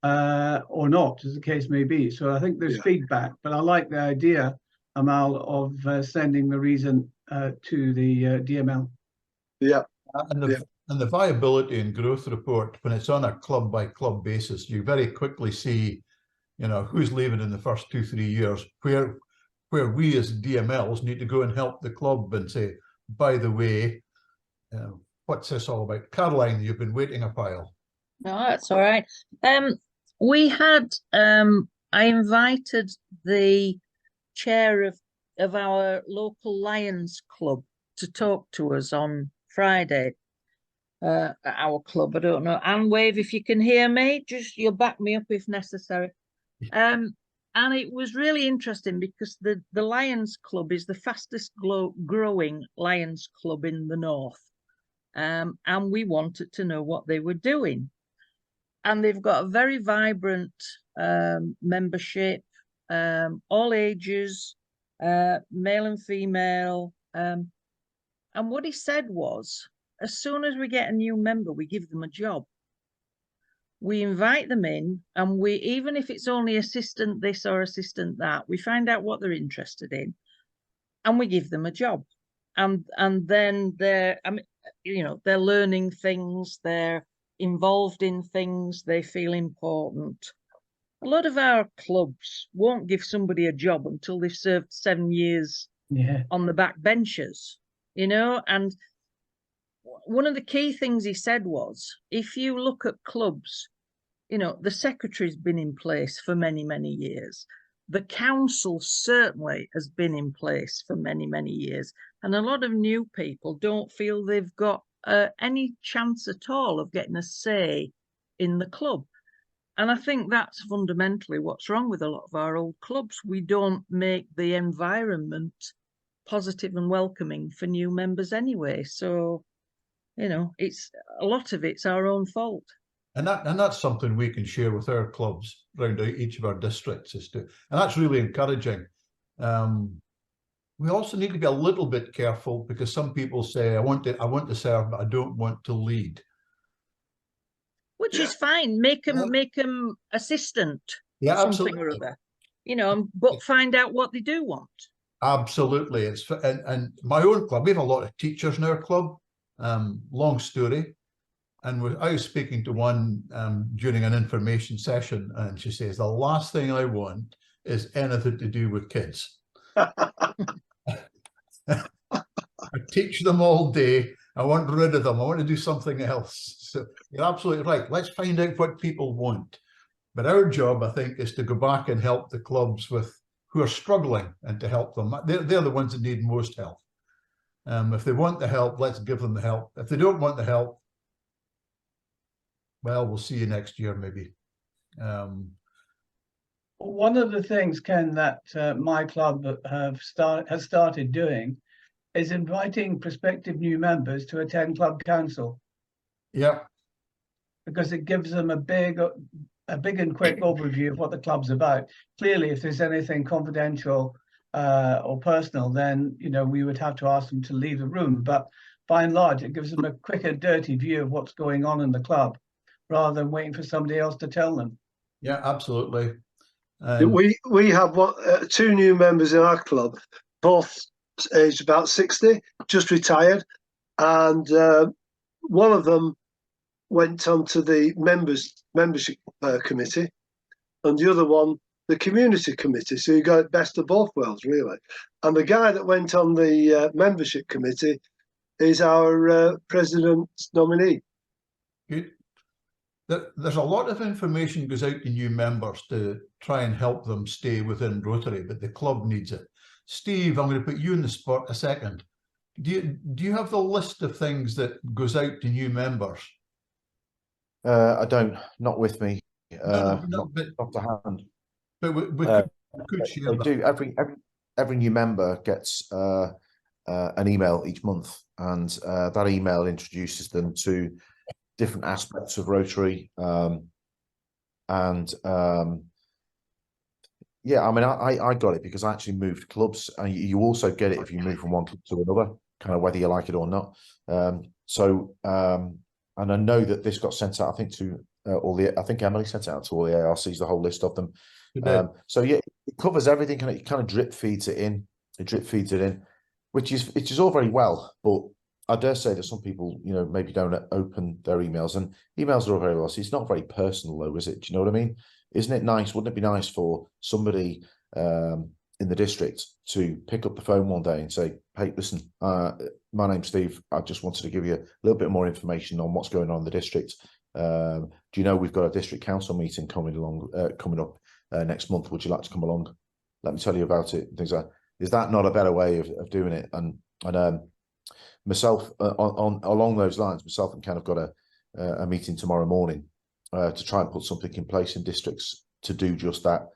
or not, as the case may be. So I think there's feedback, but I like the idea, Amal, of sending the reason to the DML. Yeah. And the viability and growth report, when it's on a club by club basis, you very quickly see, you know, who's leaving in the first 2-3 years, where we as DMLs need to go and help the club and say, by the way, what's this all about? Caroline, you've been waiting a while. No, that's all right. We had I invited the chair of our local Lions Club to talk to us on Friday at our club. I don't know, Anne Wave, if you can hear me, just you'll back me up if necessary. And it was really interesting because the Lions Club is the fastest growing Lions Club in the North. And we wanted to know what they were doing. And they've got a very vibrant membership, all ages, male and female. And what he said was, as soon as we get a new member, we give them a job. We invite them in, and we, even if it's only assistant this or assistant that, we find out what they're interested in, and we give them a job. And then they're, I mean, you know, they're learning things, they're involved in things, they feel important. A lot of our clubs won't give somebody a job until they've served 7 years on the back benches, you know. And one of the key things he said was, if you look at clubs, you know, the secretary's been in place for many, many years. The council certainly has been in place for many, many years. And a lot of new people don't feel they've got any chance at all of getting a say in the club. And I think that's fundamentally what's wrong with a lot of our old clubs. We don't make the environment positive and welcoming for new members anyway. So, you know, it's a lot of it's our own fault. And that's something we can share with our clubs around each of our districts, and that's really encouraging. We also need to be a little bit careful, because some people say, I want to serve, but I don't want to lead. Which is fine. Make them assistant, something absolutely. or other, you know, but find out what they do want. Absolutely. It's and my own club, we have a lot of teachers in our club. Long story. And I was speaking to one during an information session, and she says, the last thing I want is anything to do with kids. I teach them all day. I want rid of them. I want to do something else. So you're absolutely right. Let's find out what people want. But our job, I think, is to go back and help the clubs who are struggling, and to help them. They're the ones that need most help. If they want the help, let's give them the help. If they don't want the help, well, we'll see you next year, maybe. One of the things, Ken, that my club has started doing is inviting prospective new members to attend club council. Yeah. Because it gives them a big and quick overview of what the club's about. Clearly, if there's anything confidential or personal, then, you know, we would have to ask them to leave the room. But by and large, it gives them a quick and dirty view of what's going on in the club, rather than waiting for somebody else to tell them. Yeah, absolutely. We have 2 new members in our club, both aged about 60, just retired, and one of them went on to the membership committee, and the other one the community committee. So you got best of both worlds, really. And the guy that went on the membership committee is our president's nominee. Good. There's a lot of information goes out to new members to try and help them stay within Rotary, but the club needs it. Steve, I'm going to put you in the spot a second. Do you have the list of things that goes out to new members? I don't, not with me. No, not to hand. But we could share they that. do. Every new member gets an email each month, and that email introduces them to different aspects of Rotary. Yeah, I mean, I got it because I actually moved clubs, and you also get it if you move from one club to another, kind of whether you like it or not. And I know that this got sent out, I think, to I think Emily sent it out to all the ARCs, the whole list of them. So yeah, it covers everything, and it kind of drip feeds it in. It drip feeds it in, which is all very well, but I dare say that some people, you know, maybe don't open their emails, and emails are all very well. So it's not very personal, though, is it? Do you know what I mean? Isn't it nice? Wouldn't it be nice for somebody in the district to pick up the phone one day and say, "Hey, listen, my name's Steve. I just wanted to give you a little bit more information on what's going on in the district. Do you know we've got a district council meeting coming up next month? Would you like to come along? Let me tell you about it." Things like that. Is that not a better way of doing it? And myself along those lines, myself and Ken have got a meeting tomorrow morning to try and put something in place in districts to do just that.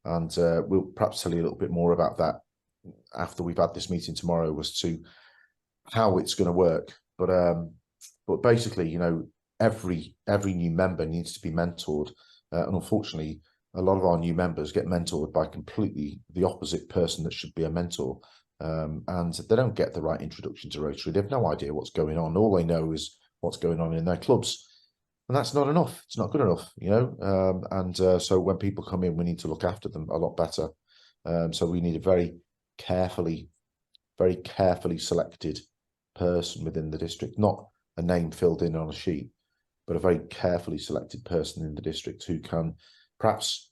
And we'll perhaps tell you a little bit more about that after we've had this meeting tomorrow, as to how it's going to work. But basically, you know, every new member needs to be mentored, and unfortunately, a lot of our new members get mentored by completely the opposite person that should be a mentor, and they don't get the right introduction to Rotary. They have no idea what's going on. All they know is what's going on in their clubs. And that's not enough. It's not good enough, you know. So when people come in, we need to look after them a lot better. So we need a very carefully selected person within the district, not a name filled in on a sheet, but a very carefully selected person in the district who can perhaps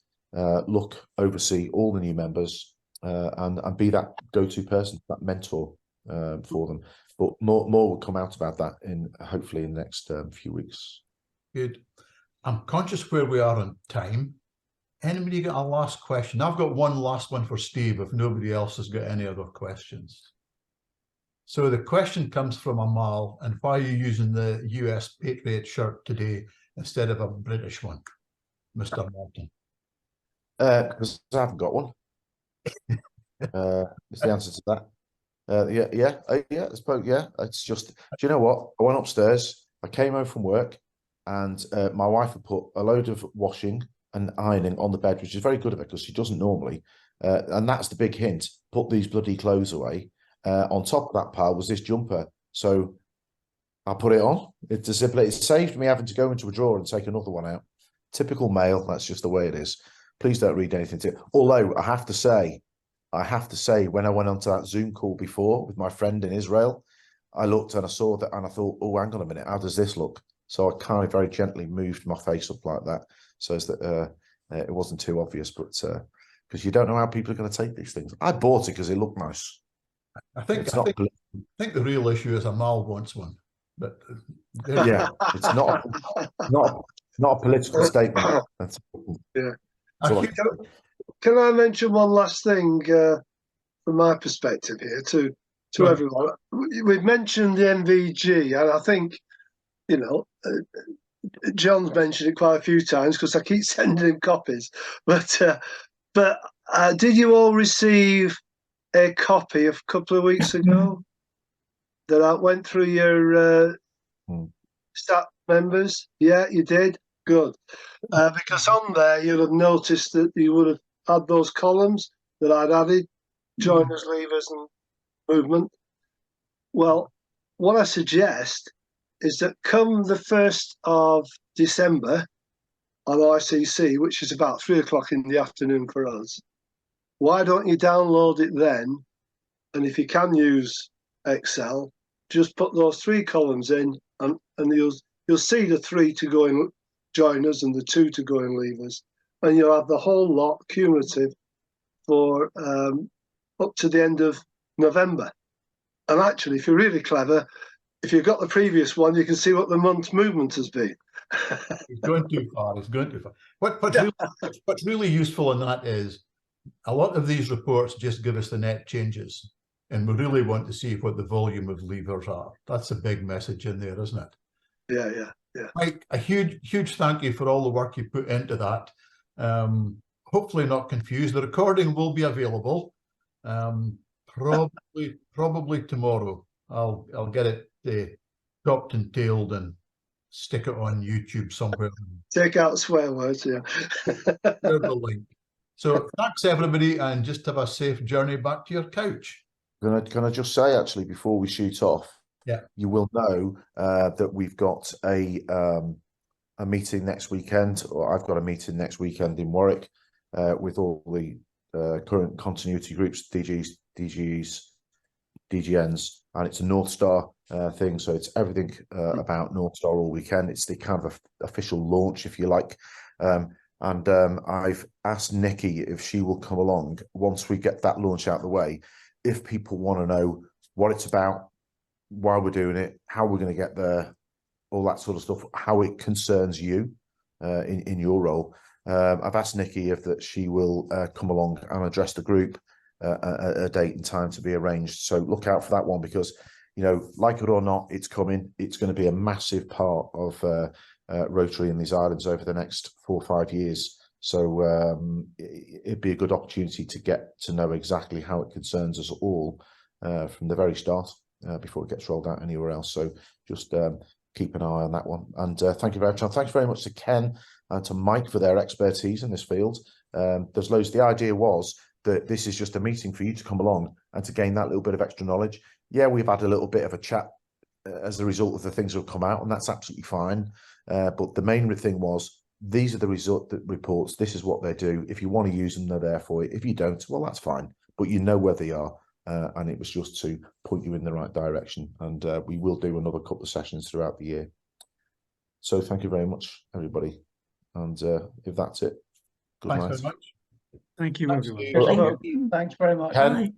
oversee all the new members, and be that go-to person, that mentor for them. But more will come out about that hopefully in the next few weeks. Good. I'm conscious where we are on time. Anybody got a last question? I've got one last one for Steve, if nobody else has got any other questions. So the question comes from Amal, and why are you using the US Patriot shirt today instead of a British one, Mr. Martin? Because I haven't got one. Is the answer to that. Yeah. It's just, do you know what? I went upstairs, I came home from work, and my wife had put a load of washing and ironing on the bed, which is very good of her because she doesn't normally. And that's the big hint. Put these bloody clothes away. On top of that pile was this jumper. So I put it on. It's as simple. It saved me having to go into a drawer and take another one out. Typical male. That's just the way it is. Please don't read anything to it. Although I have to say, when I went onto that Zoom call before with my friend in Israel, I looked and I saw that and I thought, oh, hang on a minute, how does this look? So I kind of very gently moved my face up like that, so as that it wasn't too obvious. But because you don't know how people are going to take these things. I bought it because it looked nice. I think the real issue is Amal wants one. But yeah, it's not a political statement. That's yeah. Can I mention one last thing from my perspective here to everyone? We've mentioned the MVG, and I think, you know, John's mentioned it quite a few times because I keep sending him copies. But did you all receive a copy a couple of weeks ago that I went through your staff members? Yeah, you did. Good. Because on there you'll have noticed that you would have had those columns that I'd added, joiners, leavers, and movement. Well, what I suggest is that come the 1st of December on ICC, which is about 3 o'clock in the afternoon for us, why don't you download it then? And if you can use Excel, just put those 3 columns in, and you'll see the 3 to go in joiners and the 2 to go in leavers, and you'll have the whole lot cumulative for up to the end of November. And actually, if you're really clever, if you've got the previous one, you can see what the month's movement has been. It's going too far. It's going too far. What's really useful in that is a lot of these reports just give us the net changes. and we really want to see what the volume of leavers are. That's a big message in there, isn't it? Yeah. Mike, a huge thank you for all the work you put into that. Hopefully not confused. The recording will be available probably tomorrow. I'll get it chopped and tailed and stick it on YouTube somewhere. Take out swear words, yeah. There's the link. So thanks everybody, and just have a safe journey back to your couch. Can I just say, actually, before we shoot off, yeah, you will know that we've got a meeting next weekend, or I've got a meeting next weekend in Warwick with all the current continuity groups, DGs, DGNs, and it's a North Star thing. So it's everything about North Star all weekend. It's the kind of official launch, if you like. I've asked Nikki if she will come along once we get that launch out of the way. If people want to know what it's about, why we're doing it, how we're going to get there, all that sort of stuff, how it concerns you in your role. I've asked Nikki if that she will come along and address the group a date and time to be arranged. So look out for that one, because, you know, like it or not, it's coming. It's going to be a massive part of Rotary in these islands over the next 4 or 5 years. So it'd be a good opportunity to get to know exactly how it concerns us all from the very start before it gets rolled out anywhere else. So just keep an eye on that one. And thank you very much. And thanks very much to Ken and to Mike for their expertise in this field. There's loads. The idea was that this is just a meeting for you to come along and to gain that little bit of extra knowledge. Yeah, we've had a little bit of a chat as a result of the things that have come out, and that's absolutely fine. But the main thing was, these are the reports. This is what they do. If you want to use them, they're there for you. If you don't, well, that's fine. But you know where they are. And it was just to point you in the right direction. And we will do another couple of sessions throughout the year. So thank you very much, everybody. And if that's it, good night. Thanks very much. Thank you, everyone. Thank you. Thanks very much. Ken,